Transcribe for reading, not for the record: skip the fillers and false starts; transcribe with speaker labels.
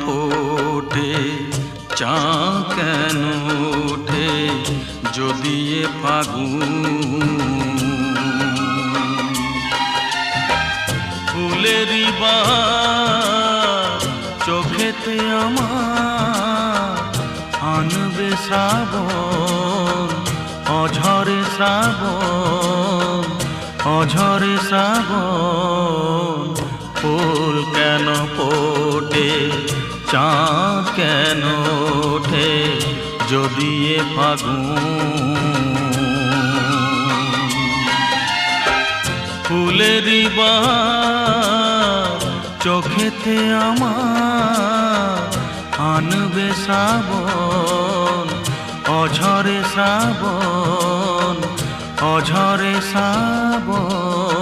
Speaker 1: ফোটে, চাঁদ কেন ওঠে যদি এ ফাগুন। ফুলেরই বাহার চোখেতে আমার আনবে শ্রাবণ, অঝরে শ্রাবণ, অঝরে শ্রাবণ। ফুল কেন ফোটে, চাঁদ কেন ওঠে যদি এ ফাগুন। ফুলেরই বাহার চোখেতে আমার আনবে শ্রাবণ, অঝরে শ্রাবণ, অঝরে শ্রাবণ।